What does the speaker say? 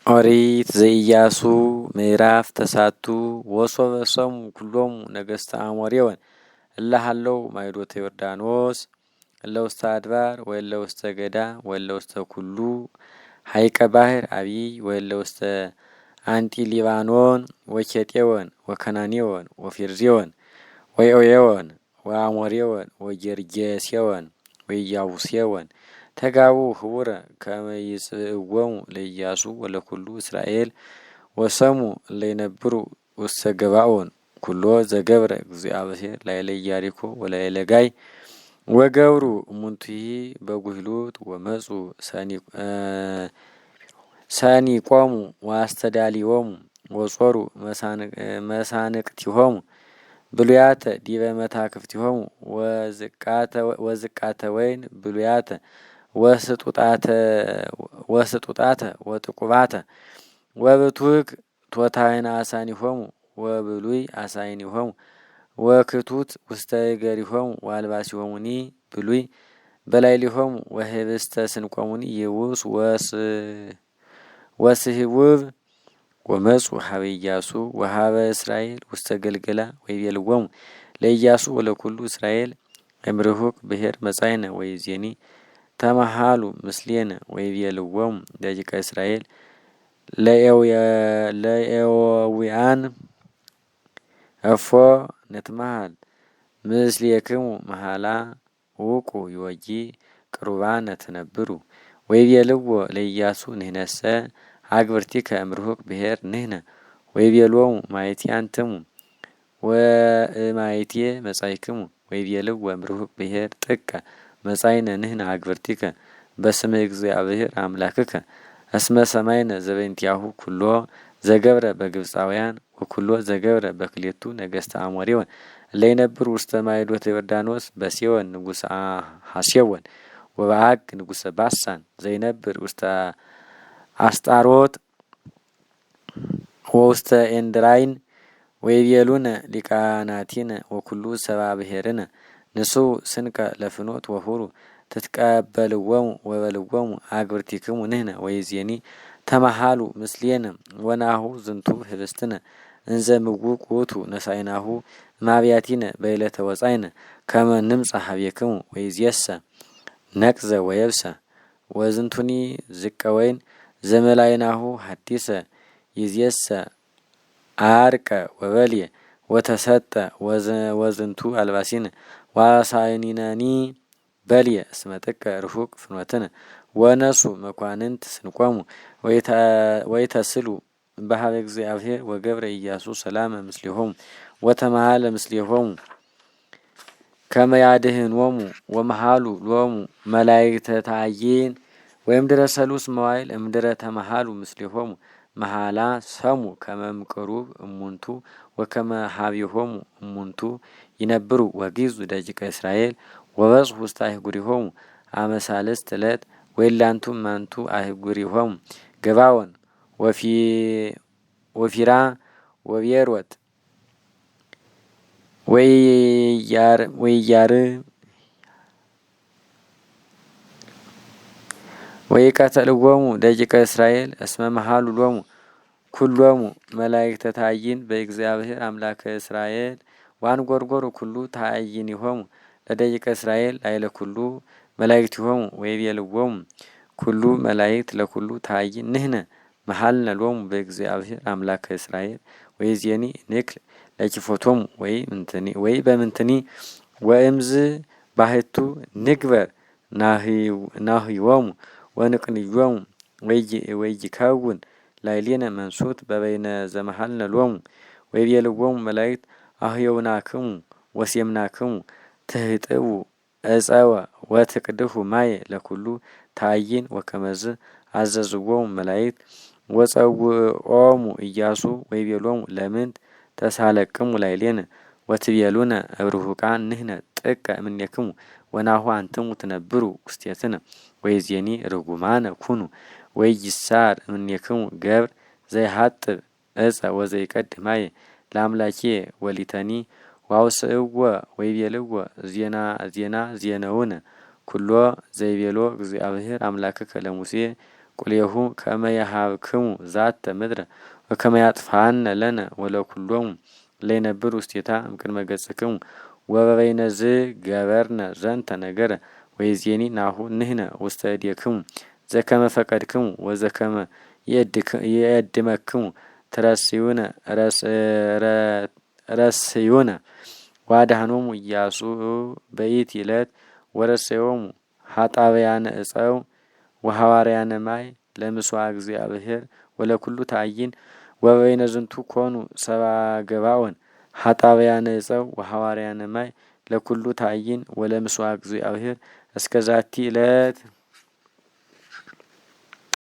ኦሪት ዘኢያሱ ምዕራፍ ተሳቱ ወሶበ ሰሙ ኩሎሙ ነገሥተ አሞሬወን እለ ሀለው ማይዶተ ዮርዳኖስ እለ ውስተ አድባር ወእለ ውስተ ገዳም ወእለ ውስተ ኩሉ ሀይቀ ባሕር አቢይ ወእለ ውስተ አንቲ ሊባኖን ወኬጤወን ወከናኔወን ወፌርዜወን ወኤዌወን ወአሞሬወን ወጌርጌሴወን ወኢያቡሴወን ተጋቡ ህቡረ ከመ ይጽእዎሙ ለኢያሱ ወለኩሉ እስራኤል ወሰሙ ለይነብሩ ውስተ ገባኦን ኩሎ ዘገብረ እግዚአብሔር ላዕለ ኢያሪኮ ወላዕለ ጋይ ወገብሩ እሙንቱሂ በጉህሉት ወመጹ ሰኒቆሙ ወአስተዳሊዎሙ ወጾሩ መሳንቅቲሆሙ ብሉያተ ዲበ መታክፍቲሆሙ ወዝቃተ ወይን ብሉያተ ወስጡጣተ ወጥቁባተ ወብቱክ ቶታይን አሳኒሆሙ ወብሉይ አሳይኒሆሙ ወክቱት ውስተ እገሪሆሙ ወአልባሲሆሙኒ ብሉይ በላዕሊሆሙ ወህብስተ ስንቆሙኒ ይውስ ወስህውብ ወመጹ ሀበ ኢያሱ ወሀበ እስራኤል ውስተ ገልገላ ወይቤልዎሙ ለኢያሱ ወለኩሉ እስራኤል እምርሁቅ ብሔር መጻእነ ወይዜኒ ተመሃሉ ምስሌነ ወይቤልዎሙ ደቂቀ እስራኤል ለኤዊያን እፎ ንትመሃል ምስሌክሙ መሃላ ውቁ ይወጂ ቅሩባነ ትነብሩ ወይቤልዎ ለኢያሱ ንሕነሰ አግብርቲከ እምርሁቅ ብሔር ንሕነ ወይቤሎሙ ማይቲ አንትሙ ወእማይቴ መጻእክሙ ወይቤልዎ እምርሁቅ ብሔር ጥቀ መጻእነ ንሕነ አግብርቲከ በስመ እግዚአብሔር አምላክከ እስመ ሰማይነ ዘበእንቲአሁ ኩሎ ዘገብረ በግብፃውያን ወኩሎ ዘገብረ በክሌቱ ነገሥተ አሞሬወን ለይነብሩ ውስተ ማይዶተ ዮርዳኖስ በሴዎን ንጉሠ ሐሴዎን ወበዐግ ንጉሠ ባሳን ዘይነብር ውስተ አስጣሮት ወውስተ ኤንድራይን ወይቤሉነ ሊቃናቲነ ወኩሉ ሰብአ ብሔርነ ንስኡ ስንቀ ለፍኖት ወሁሩ ትትቀበልዎሙ ወበልዎሙ አግብርቲክሙ ንሕነ ወይዜኒ ተመሃሉ ምስሌነ ወናሁ ዝንቱ ህብስትነ እንዘ ምውቅ ውእቱ ነሳይናሁ እምአብያቲነ በዕለተ ወጻእነ ከመ ንምጽእ ኀቤክሙ ወይዜሰ ነቅዘ ወየብሰ ወዝንቱኒ ዝቀ ወይን ዘመላይናሁ ሐዲሰ ይዜሰ አርቀ ወበልየ ወተሰጠ ወዝንቱ አልባሲነ ዋሳይኒነኒ በልየ እስመ ጥቀ ርሁቅ ፍኖትነ ወነሱ መኳንንት ስንቆሙ ወይተስሉ በሀበ እግዚአብሔር ወገብረ ኢያሱ ሰላመ ምስሌሆሙ ወተመሃለ ምስሌሆሙ ከመ ያድኅኖሙ ወመሃሉ ሎሙ መላእክተ ታዕይን ወእምድረ ሰሉስ መዋዕል እምድረ ተመሃሉ ምስሌሆሙ መሃላ ሰሙ ከመ እምቅሩብ እሙንቱ ወከመ ሀቢሆሙ እሙንቱ ይነብሩ ወጊዙ ደቂቀ እስራኤል ወበጽሑ ውስተ አህጉሪሆሙ አመ ሣልስት ዕለት ወይላንቱ እማንቱ አህጉሪሆሙ ገባኦን ወፊራ ወቤሮት ወይቀተልዎሙ ደቂቀ እስራኤል እስመ መሃሉ ሎሙ ኩሎሙ መላእክተ ታዕይን በእግዚአብሔር አምላከ እስራኤል ወአንጐርጐሩ ኩሉ ታዕይንሆሙ ለደቂቀ እስራኤል ላዕለ ኩሉ መላእክቲሆሙ ወይቤልዎሙ ኩሉ መላእክት ለኩሉ ታዕይን ንሕነ መሃልነ ሎሙ በእግዚአብሔር አምላከ እስራኤል ወይዜኒ ንክል ለኪፎቶሙ ወይ በምንትኒ ወእምዝ ባሕቱ ንግበር ናህዮሙ ወንቅንዮሙ ወይከውን ላዕሌነ መንሱት በበይነ ዘመሃልነ ሎሙ ወይቤልዎሙ መላእክት አህየውናክሙ ወሴምናክሙ ትህጥቡ እፀወ ወትቅድሑ ማየ ለኩሉ ታዕይን ወከመዝ አዘዝዎሙ መላእክት ወጸውዖሙ ኢያሱ ወይቤሎሙ ለምንት ተሳለቅሙ ላዕሌነ ወትቤሉነ እብርሁቃን ንሕነ ጥቀ እምኔክሙ ወናሁ አንትሙ ትነብሩ ውስቴትነ ወይዜኒ ርጉማነ ኩኑ ወይይሳር እምኔክሙ ገብር ዘይሃጥብ እፀ ወዘይቀድሕ ማየ ለአምላኪየ ወሊተኒ ዋውስእዎ ወይቤልዎ ዜናውነ ኩሎ ዘይቤሎ እግዚአብሔር አምላክከ ለሙሴ ቁሌሁ ከመ የሀብክሙ ዛተ ምድረ ወከመ ያጥፋነ ለነ ወለኩሎሙ ለይነብር ውስቴታ እምቅድመ ገጽክሙ ወበበይነ ዝገበርነ ዘንተ ነገረ ወይዜኒ ናሁ ንሕነ ውስተ እዴክሙ ዘከመ ፈቀድክሙ ወዘከመ የእድመክሙ ትረስዩነ ረስዩነ ዋድኃኖሙ ኢያሱ በይእቲ ዕለት ወረሰዮሙ ሀጣውያነ ዕፀው ወሐዋርያነ ማይ ለምስዋ እግዚአብሔር ወለኩሉ ታይን ወበይነ ዝንቱ ኮኑ ሰብአ ገባኦን ሀጣውያነ ዕፀው ወሐዋርያነ ማይ ለኩሉ ታይን ወለምስዋ እግዚአብሔር እስከ ዛቲ ዕለት